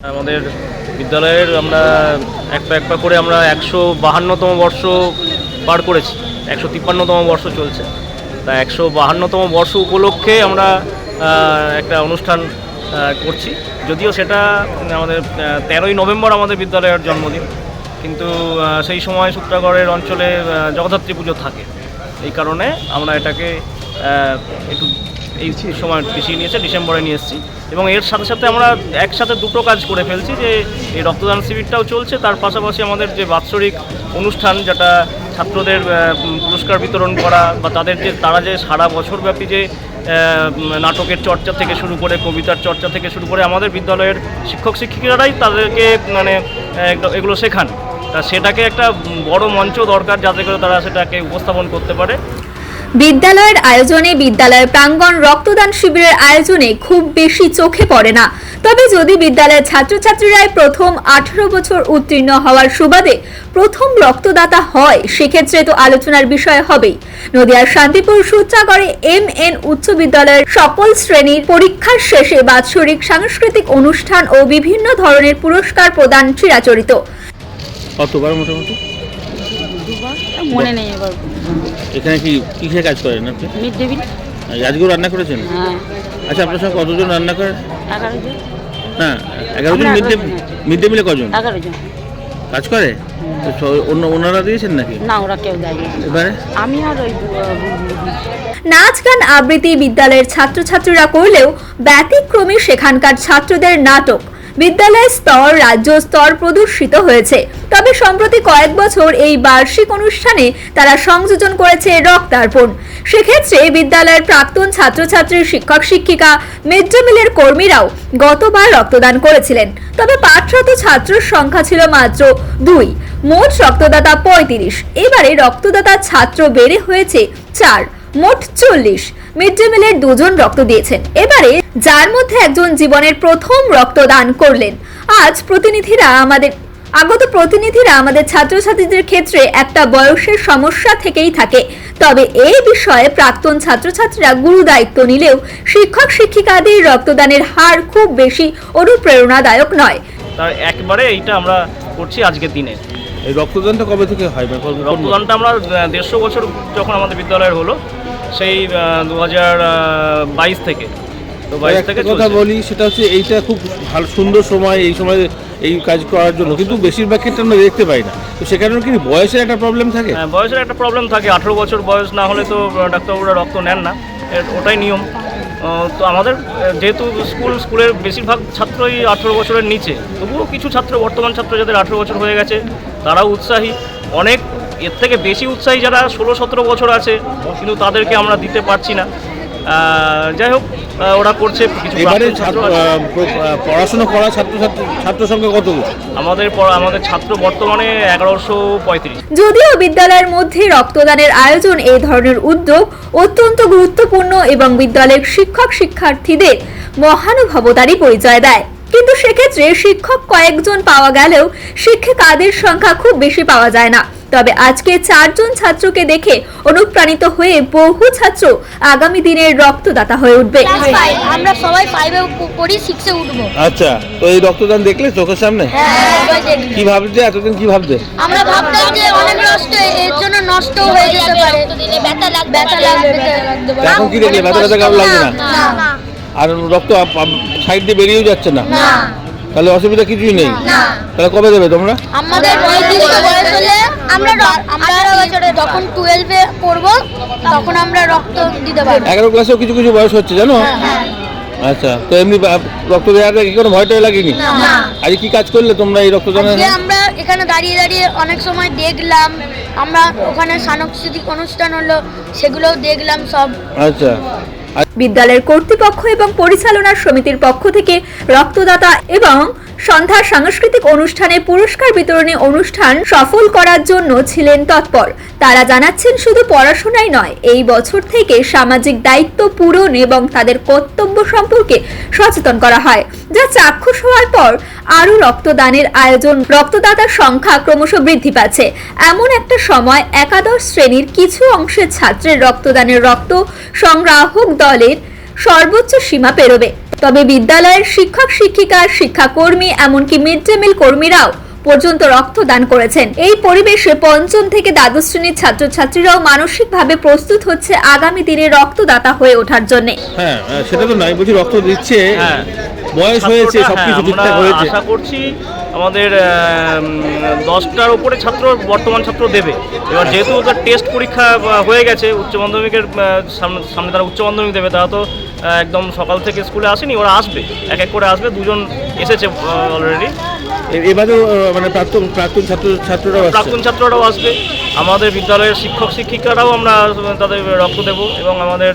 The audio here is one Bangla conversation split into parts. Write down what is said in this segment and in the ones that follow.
আমাদের বিদ্যালয়ের আমরা এক পা করে আমরা 152তম বর্ষ পার করেছি। 153তম বর্ষ চলছে, তা 152তম বর্ষ উপলক্ষে আমরা একটা অনুষ্ঠান করছি। যদিও সেটা আমাদের 13ই নভেম্বর আমাদের বিদ্যালয়ের জন্মদিন, কিন্তু সেই সময় সূত্রাগড়ের অঞ্চলে জগদ্ধাত্রী পুজো থাকে। এই কারণে আমরা এটাকে একটু এই সময় পিছিয়ে নিয়েছে, ডিসেম্বরে নিয়ে এসেছি। এবং এর সাথে সাথে আমরা একসাথে দুটো কাজ করে ফেলছি, যে এই রক্তদান শিবিরটাও চলছে, তার পাশাপাশি আমাদের যে বাৎসরিক অনুষ্ঠান, যেটা ছাত্রদের পুরস্কার বিতরণ করা, বা তারা যে সারা বছরব্যাপী যে নাটকের চর্চা থেকে শুরু করে, কবিতার চর্চা থেকে শুরু করে, আমাদের বিদ্যালয়ের শিক্ষক শিক্ষিকারাই তাদেরকে এগুলো শেখান। তা সেটাকে একটা বড় মঞ্চ দরকার, যাতে করে তারা সেটাকে উপস্থাপন করতে পারে। বিদ্যালয়ের আয়োজনে বিদ্যালয়ের প্রাঙ্গণ রক্তদান শিবিরের আয়োজনে খুব বেশি চোখে পড়ে না। তবে যদি বিদ্যালয়ের ছাত্রছাত্রীরাই প্রথম 18 বছর উত্তীর্ণ হওয়ার সুবাদে প্রথম রক্তদাতা হয়, সেক্ষেত্রে তো আলোচনার বিষয় হবেই। নদিয়ার শান্তিপুর সূত্রাগড়ে MN উচ্চ বিদ্যালয়ের সকল শ্রেণীর পরীক্ষার শেষে বাৎসরিক সাংস্কৃতিক অনুষ্ঠান ও বিভিন্ন ধরনের পুরস্কার প্রদান চিরাচরিত। কতবার মোটামুটি? মনে নেই এবার। এখানে কি কিসের কাজ করেন আপনি? Mid day meal. আজকেও রান্না করেছেন? হ্যাঁ। আচ্ছা, আপনার সঙ্গে কতজন রান্না করেন? 11 জন। না, 11 জন। মিড ডে মিলে কজন 11 জন কাজ করে? তো ওনারা দিয়েছেন নাকি? না, ওরা কেউ দেয়নি। এবারে আমি আর ওই নাচ গান আবৃত্তি বিদ্যালয়ের ছাত্রছাত্রীরা করলেও ব্যতিক্রমী সেখানকার ছাত্রদের নাটক বিদ্যালয় স্তর, রাজ্য স্তর প্রদর্শিত হয়েছে। তবে সম্প্রতি কয়েক বছর এই বার্ষিক অনুষ্ঠানে তারা সংযোজন করেছে রক্তার্পণ। সেক্ষেত্রে বিদ্যালয়ের প্রাক্তন ছাত্রছাত্রী, শিক্ষক শিক্ষিকা, মিড ডে মিলের কর্মীরাও গতবার রক্তদান করেছিলেন। তবে পাঠরত ছাত্রের সংখ্যা ছিল মাত্র 2, মোট রক্তদাতা 35। এবারে রক্তদাতা ছাত্র বেড়ে হয়েছে 4, মোট 40। মিড ডে মিলের 2 জন রক্ত দিয়েছেন এবারে, যার মধ্যে একজন জীবনের প্রথম রক্তদান করলেন। আগত প্রতিনিধিরা আমাদের ছাত্রছাত্রীদের ক্ষেত্রে একটা বয়সের সমস্যা থেকেই থাকে। তবে এই বিষয়ে প্রাক্তন ছাত্রছাত্রীরা গুরু দায়িত্ব নিলেও শিক্ষক শিক্ষিকাদের রক্তদানের হার খুব বেশি অনুপ্রেরণাদায়ক নয়। তার একবারে এইটা আমরা করছি আজকের দিনে। এই রক্তদানটা কবে থেকে হয়? রক্তদানটা আমরা 150 বছর যখন আমাদের বিদ্যালয়ের হলো, সেই 2022 থেকে। তো 22 থেকে কথা বলি, সেটা হচ্ছে এইটা খুব ভালো সুন্দর সময়, এই সময় এই কাজ করার জন্য, কিন্তু বেশিরভাগ ক্ষেত্রে আমরা দেখতে পাই না। তো সেখানে কি বয়সের একটা প্রবলেম থাকে? হ্যাঁ, বয়সের একটা প্রবলেম থাকে। 18 বছর বয়স না হলে তো ডাক্তারবাবুরা রক্ত নেন না, ওটাই নিয়ম। তো আমাদের যেহেতু স্কুলের বেশিরভাগ ছাত্রই 18 বছরের নিচে, তবুও কিছু ছাত্র, বর্তমান ছাত্র যাদের 18 বছর হয়ে গেছে, তারাও উৎসাহী। অনেক এর থেকে বেশি উৎসাহী যারা 16-17 বছর আছে, কিন্তু তাদেরকে আমরা দিতে পারছি না। যাই হোক, ওরা করছে। কিছু পড়াশোনা করা ছাত্র সংখ্যা কত? আমাদের ছাত্র বর্তমানে 1135। যদিও বিদ্যালয়ের মধ্যে রক্তদানের আয়োজন এই ধরনের উদ্যোগ অত্যন্ত গুরুত্বপূর্ণ এবং বিদ্যালয়ের শিক্ষক শিক্ষার্থীদের মহানুভবতারই পরিচয় দেয়, কিন্তু সেক্ষেত্রে শিক্ষক কয়েকজন পাওয়া গেলেও শিক্ষিকাদের সংখ্যা খুব বেশি পাওয়া যায় না। তবে আজকে 4 জন ছাত্রকে দেখে অনুপ্রাণিত হয়ে বহু ছাত্র আগামী দিনের রক্তদাতা হয়ে উঠবে। আমরা সবাই 5-এ পড়ি, 6-এ উঠবো। আচ্ছা, তো এই রক্তদান দেখলে চোখের সামনে কি ভাবছে? এতদিন কি ভাবছে? আমরা ভাবতাম যে অনেক নষ্ট, এর জন্য নষ্ট হয়ে যেতে পারে, ব্যথা লাগবে। এখন কি দেখলে? ব্যথা কেমন লাগছে না? আর রক্ত সাইড দিয়ে বেরিয়েও যাচ্ছে না? তাহলে অসুবিধা কিছুই নেই। তাহলে কবে দেবে তোমরা? আমাদের নির্দিষ্ট বয়স হলে আমরা যখন 12-এ পড়বো, তখন আমরা রক্ত দিতে পারবো। 11 ক্লাসেও কিছু কিছু বয়স হচ্ছে, জানো? আচ্ছা, তো এমনি রক্ত দেওয়ার কি কোনো ভয়টাই লাগেনি? আজ কি কাজ করলে তোমরা এই রক্তদানে? আমরা এখানে দাঁড়িয়ে দাঁড়িয়ে অনেক সময় দেখলাম, আমরা ওখানে সাংস্কৃতিক অনুষ্ঠান হলো, সেগুলোও দেখলাম সব। আচ্ছা, বিদ্যালয়ের কর্তৃপক্ষ এবং পরিচালনা সমিতির পক্ষ থেকে রক্তদাতা এবং সন্ধ্যার সাংস্কৃতিক অনুষ্ঠানে পুরস্কার বিতরণী অনুষ্ঠান সফল করার জন্য ছিলেন তৎপর। তারা জানাচ্ছেন, শুধু পড়াশোনাই নয়, এই বছর থেকে সামাজিক দায়িত্ব পূরণ এবং তাদের কর্তব্য সম্পর্কে সচেতন করা হয়, যা চাক্ষুষ হওয়ার পর আরও রক্তদানের আয়োজন, রক্তদাতার সংখ্যা ক্রমশ বৃদ্ধি পাচ্ছে। এমন একটা সময় একাদশ শ্রেণীর কিছু অংশের ছাত্রের রক্তদানের রক্ত সংগ্রাহক দলের সর্বোচ্চ সীমা পেরোবে। তবে বিদ্যালয়ের শিক্ষক শিক্ষিকা, শিক্ষাকর্মী এমনকি মিড ডে মিল কর্মীরাও পর্যন্ত রক্তদান করেছেন। এই পরিবেশে পঞ্চম থেকে দ্বাদশ শ্রেণীর ছাত্রছাত্রীরাও মানসিকভাবে প্রস্তুত হচ্ছে আগামী দিনে রক্তদাতা হয়ে ওঠার জন্য। হ্যাঁ, সেটা তো নয়, বলছি রক্ত দিচ্ছে, হ্যাঁ, বয়স হয়েছে, সবকিছু ঠিকঠাক আমরা হয়েছে। আশা করছি আমাদের 10টার উপরে ছাত্র বর্তমান ছাত্র দেবে। এবার যেহেতু ওদের টেস্ট পরীক্ষা হয়ে গেছে, উচ্চ মাধ্যমিকের সামনে তারা উচ্চ মাধ্যমিক দেবে, তারা তো একদম সকাল থেকে স্কুলে আসেনি, ওরা আসবে, এক এক করে আসবে। 2জন এসেছে অলরেডি। এবারেও মানে প্রাক্তন ছাত্ররাও আসছে। প্রাক্তন ছাত্ররাও আসবে। আমাদের বিদ্যালয়ের শিক্ষক শিক্ষিকারাও আমরা তাদের রক্ত দেব, এবং আমাদের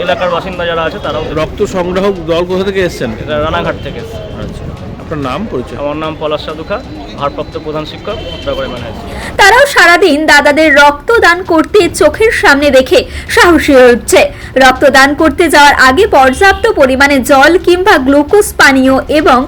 এলাকার বাসিন্দা যারা আছে তারাও দেবে। রক্ত সংগ্রাহক দল কোথা থেকে এসছেন? রানাঘাট থেকে। আচ্ছা, আপনার নাম পরিচয়? আমার নাম পলাশ সাধুখা, ভারপ্রাপ্ত প্রধান শিক্ষক, উত্তরাপাড়া ম্যানেজ। তারাও সারাদিন দাদাদের রক্তদান করতে চোখের সামনে দেখে সাহসী হয়ে উঠছে। রক্তদান করতে যাওয়ার আগে পর্যাপ্ত পরিমাণে জল কিংবা গ্লুকোজ পানীয় এবং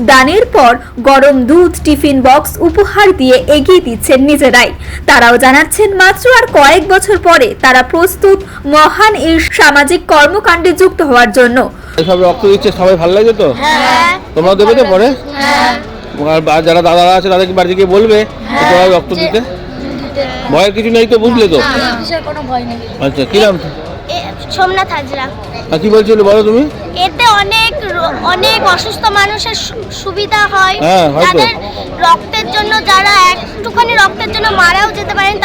দানের পর গরম দুধ, টিফিন বক্স উপহার দিয়ে এগিয়ে দিচ্ছেন নিজেরাই। তারাও জানাচ্ছেন মাত্র আর কয়েক বছর পরে তারা প্রস্তুত মহান এই সামাজিক কর্মকাণ্ডে যুক্ত হওয়ার জন্য। সব রক্ত দিচ্ছে, সবাই ভালো লাগে তো? হ্যাঁ। তোমরা দেবে তো পরে? হ্যাঁ। আর যারা দাদারা আছে তাদেরকে বাড়ি গিয়ে বলবে তোমরা রক্ত দিতে। ভয়ের কিছু নেই তো, বুঝলে তো? কিসের কোনো ভয় নেই। আচ্ছা, কি নাম? সোমনাথ হাজরা। কি বলছিলে বলো তুমি? এতে অনেক অসুস্থ মানুষের সুবিধা হয়। হ্যাঁ, হয়তো। তাদের রক্তের জন্য, যারা একটুখানি রক্তের জন্য মারাও যেতে পারেন,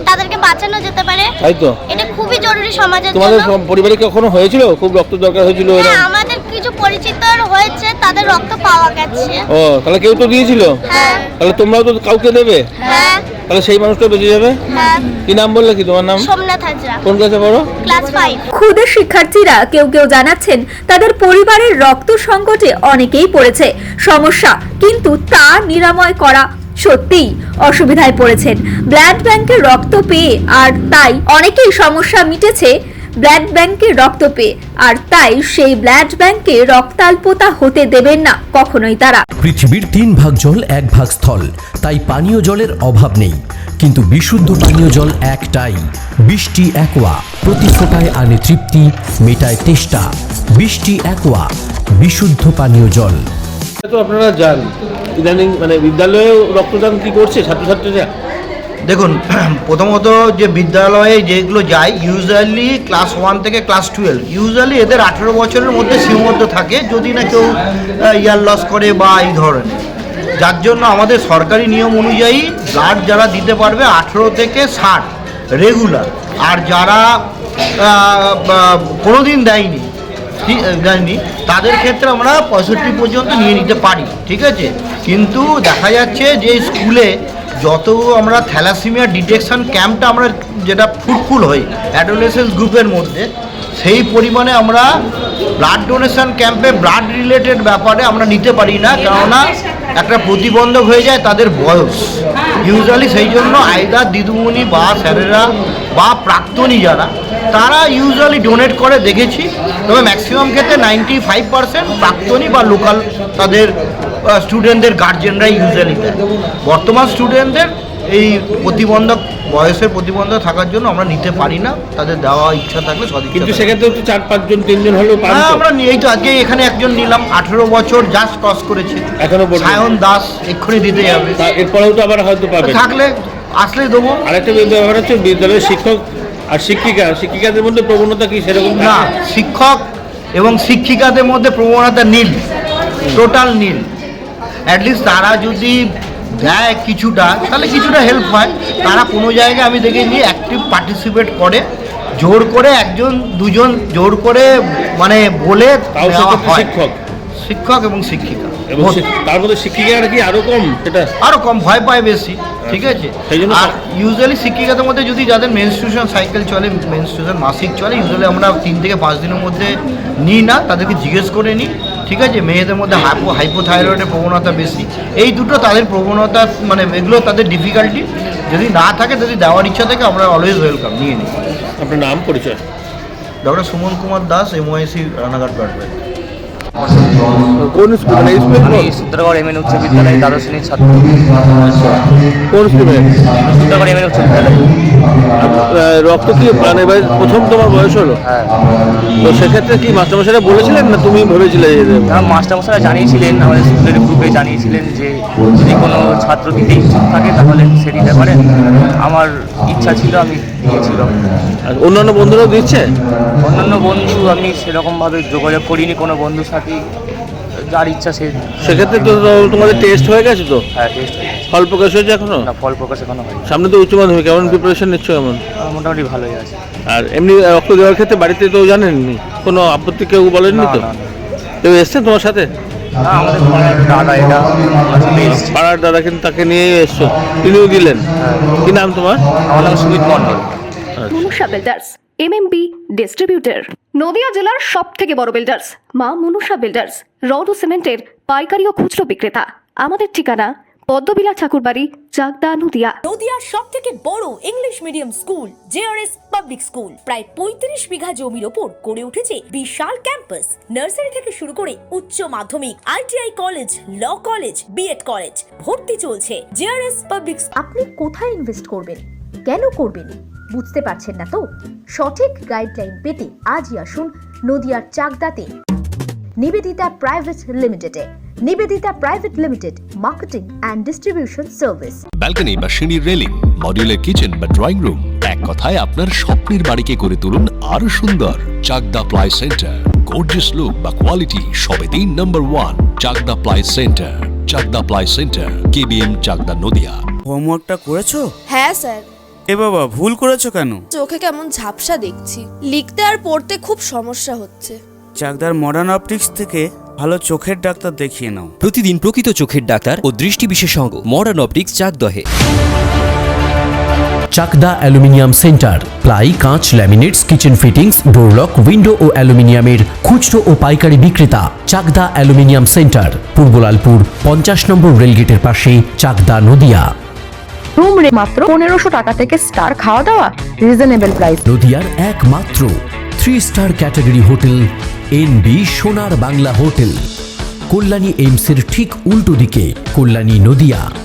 তাদেরকে বাঁচানো যেতে পারে। তাই তো। এটা খুবই জরুরি সমাজের তোমাদের জন্য। পরিবারে কখনো হয়েছিল খুব রক্ত দরকার হয়েছিল? হ্যাঁ, আমাদের কিছু পরিচিত হয়েছে, তাদের রক্ত পাওয়া গেছে। ও, তাহলে কেউ তো দিয়েছিল। হ্যাঁ। তাহলে তোমরাও তো কাউকে দেবে। হ্যাঁ। তাহলে সেই মানুষটা বেঁচে যাবে। হ্যাঁ। কি নাম বললে? কি তোমার নাম? সোমনাথ হাজরা, কোন ক্লাসে পড়ো? ক্লাস 5। ক্ষুদে শিক্ষার্থীরা কেউ কেউ জানাচ্ছেন তাদের পরিবারের রক্ত সংকটে অনেকেই পড়েছে সমস্যা, কিন্তু তা নিরাময় করা সত্যিই অসুবিধায় পড়েছেন। ব্লাড ব্যাংকের রক্ত পেয়ে আর তাই অনেকেই সমস্যা মিটেছে ব্লাড ব্যাংকের রক্ত পেয়ে, আর তাই সেই ব্লাড ব্যাংকে রক্তাল্পতা হতে দেবেন না কখনোই তারা। পৃথিবীর 3 ভাগ জল 1 ভাগ স্থল, তাই পানীয় জলের অভাব নেই, কিন্তু বিশুদ্ধ পানীয় জল একটাই, বৃষ্টি অ্যাকোয়া। প্রতি ফোঁটায় আনে তৃপ্তি, মেটায় তেষ্টা। বৃষ্টি অ্যাকোয়া, বিশুদ্ধ পানীয় জল। তো আপনারা যান ইদানিং, মানে বিদ্যালয়েও রক্তদান কি করছে ছাত্রছাত্রীরা? দেখুন, প্রথমত যে বিদ্যালয়ে যেগুলো যায় ইউজুয়ালি ক্লাস 1 থেকে ক্লাস 12, ইউজুয়ালি এদের 18 বছরের মধ্যে সীমাবদ্ধ থাকে, যদি না কেউ ইয়ার লস করে বা এই ধরনের। যার জন্য আমাদের সরকারি নিয়ম অনুযায়ী ব্লাড যারা দিতে পারবে 18 থেকে 60 রেগুলার, আর যারা কোনোদিন দেয়নি তাদের ক্ষেত্রে আমরা 65 পর্যন্ত নিয়ে নিতে পারি, ঠিক আছে। কিন্তু দেখা যাচ্ছে যে স্কুলে যত আমরা থ্যালাসেমিয়া ডিটেকশন ক্যাম্পটা আমরা যেটা ফ্রুটফুল হই অ্যাডোলেসেন্স গ্রুপের মধ্যে, সেই পরিমাণে আমরা ব্লাড ডোনেশন ক্যাম্পে ব্লাড রিলেটেড ব্যাপারে আমরা নিতে পারি না, কেননা একটা প্রতিবন্ধক হয়ে যায় তাদের বয়স ইউজুয়ালি। সেই জন্য আইদার দিদিমণি বা স্যারেরা বা প্রাক্তনী যারা, তারা ইউজুয়ালি ডোনেট করে দেখেছি। তবে ম্যাক্সিমাম ক্ষেত্রে 95% প্রাক্তনী বা লোকাল তাদের স্টুডেন্টদের গার্জেনরাই ইউজুয়ালি দেয়। বর্তমান স্টুডেন্টদের এই প্রতিবন্ধক, বয়সের প্রতিবন্ধক থাকার জন্য আমরা নিতে পারি না, তাদের দেওয়া ইচ্ছা থাকলে সদিচ্ছা। কিন্তু সেক্ষেত্রে তো 4-5 জন 3 জন হলেও পান। আমরা এই তো আজকে এখানে একজন নিলাম, 18 বছর জাস্ট ক্রস করেছে, এখনো পর্যন্ত। সায়ন দাস এক্ষুনি দিতে যাবে, এরপরেও তো আবার হয়তো পাবে, থাকলে আসলেই দেবো। আরেকটা ব্যাপার হচ্ছে বিদ্যালয়ের শিক্ষক আর শিক্ষিকাদের মধ্যে প্রবণতা কি সেরকম? না, শিক্ষক এবং শিক্ষিকাদের মধ্যে প্রবণতা নীল, টোটাল নীল। অ্যাটলিস্ট তারা যদি দেয় কিছুটা, তাহলে কিছুটা হেল্প হয়। তারা কোনো জায়গায় আমি দেখেছি অ্যাক্টিভ পার্টিসিপেট করে, জোর করে 1-2 জোর করে মানে বলে দেওয়া হয়। শিক্ষক এবং শিক্ষিকা, এবং তার মধ্যে শিক্ষিকারা কি আরো কম? সেটা আরো কম, ভয় পায় বেশি, ঠিক আছে। সেই জন্য আর ইউজুয়ালি শিক্ষিকাদের মধ্যে যদি যাদের মেনস্ট্রুয়েশন সাইকেল চলে, মেনস্ট্রুয়েশন মাসিক চলে, ইউজুয়ালি আমরা 3 থেকে 5 দিনের মধ্যে নিই না, তাদেরকে জিজ্ঞেস করে নিই, ঠিক আছে। মেয়েদের মধ্যে হাইপোথাইরয়েডের প্রবণতা বেশি, এই দুটো তাদের প্রবণতা, মানে এগুলো তাদের ডিফিকাল্টি। যদি না থাকে, যদি দেওয়ার ইচ্ছা থাকে, আমরা অলওয়েজ ওয়েলকাম, নিয়ে নিই। আপনার নাম পরিচয়? Doctor Suman Kumar Das, MYC Ranaghat blood bank. কোন স্কুল মানে স্কুল আমি সূত্রগড় এমএন উচ্চ বিদ্যালয়ে দ্বাদশ শ্রেণীর ছাত্র। কোন স্কুলে? সূত্রগড় এমএন উচ্চ বিদ্যালয়। রক্ত কি মানে এবার প্রথম তোমার বয়স হলো? হ্যাঁ, তো সেক্ষেত্রে কি মাস্টারমশাইরা বলেছিলেন না তুমি ভেবেছিলে যে দেবে? আমার মাস্টারমশাইরা জানিয়েছিলেন, আমাদের স্কুলের গ্রুপে জানিয়েছিলেন যে যদি কোনো ছাত্র দিতে ইচ্ছুক থাকে তাহলে সে দিতে পারে। আমার ইচ্ছা ছিল, আমি দিয়েছিলাম। আর অন্যান্য বন্ধুরাও দিচ্ছে? অন্যান্য বন্ধু আমি সেরকমভাবে যোগাযোগ করিনি কোনো বন্ধুর সাথে, যার ইচ্ছা সে। সেক্ষেত্রে তো তোমাদের টেস্ট হয়ে গেছে তো? হ্যাঁ, টেস্ট হয়ে গেছে। ফল প্রকাশ হয়েছে এখনো? না, ফল প্রকাশ এখনো হয়নি। সামনে তো উচ্চ মাধ্যমিক, কেমন প্রিপারেশন নিচ্ছ কেমন? মোটামুটি ভালোই আছে। আর এমনি রক্ত দেওয়ার ক্ষেত্রে বাড়িতে তো জানেননি, কোনো আপত্তি কেউ বলেননি তো? না, না, কেউ এসছেন তোমার সাথে? না, আমাদের পাড়ার দাদা এটা আমার সাথে এসছে। পাড়ার দাদা কিন্তু তাকে নিয়ে এসছো, তিনিও দিলেন। কি নাম তোমার? আমার নাম সুমিত মণ্ডল। Manusha builders MMB distributor, Nadia জেলার সব থেকে বড় বিল্ডার্স মা মনুষা বিল্ডার্স, রড ও সিমেন্টের পাইকারি ও খুচরো বিক্রেতা। আমাদের ঠিকানা পদ্মবিলা ঠাকুরবাড়ি, চাকদা, নদিয়া। নদিয়ার সব থেকে বড় English medium school JRS public school, প্রায় 35 বিঘা জমির ওপর গড়ে উঠেছে বিশাল ক্যাম্পাস। নার্সারি থেকে শুরু করে উচ্চ মাধ্যমিক, ITI college, law college, BEd college, ভর্তি চলছে। JRS public. আপনি কোথায় ইনভেস্ট করবেন, কেন করবেন বুঝতে পারছেন না তো? সঠিক গাইডলাইন পেতে আজই আসুন নদিয়ার চাকদাতে নিবেদিতা প্রাইভেট লিমিটেডে। Nivedita private limited, marketing and distribution service. Balcony বা সিঁড়ির রেলিং, মডিউলার কিচেন বা ড্রয়িং রুম, এক কথায় আপনার স্বপ্নের বাড়িকে করে তুলুন আরো সুন্দর। Chakdah ply centre, gorgeous look বা কোয়ালিটি সবে 3 নম্বর 1 Chakdah ply centre. Chakdah ply centre, KBM, Chakdah, Nadia. হোমওয়ার্কটা করেছো? হ্যাঁ স্যার। এ বাবা, ভুল করেছো কেন? চোখে কেমন ঝাপসা দেখছি, লিখতে আর পড়তে খুব সমস্যা হচ্ছে। চাকদার মডার্ন অপটিক্স থেকে ভালো চোখের ডাক্তার দেখিয়ে নাও। প্রতিদিন প্রকৃত চোখের ডাক্তার ও দৃষ্টি বিশেষজ্ঞ মডার্ন অপটিক্স, চাকদহে। চাকদা অ্যালুমিনিয়াম সেন্টার, প্লাই, কাঁচ, laminates, kitchen fittings, door lock, window ও অ্যালুমিনিয়ামের খুচরো ও পাইকারি বিক্রেতা। চাকদা অ্যালুমিনিয়াম সেন্টার, পূর্বলালপুর 50 নম্বর রেলগেটের পাশে, চাকদা, নদিয়া। রুম রে মাত্র 1500 টাকা থেকে স্টার, খাওয়া দাওয়া রিজনেবল প্রাইস। নদিয়ার একমাত্র 3 স্টার ক্যাটাগরি হোটেল এনবি সোনার বাংলা হোটেল, কল্যাণী এইমসের ঠিক উল্টো দিকে, কল্যাণী, নদিয়া।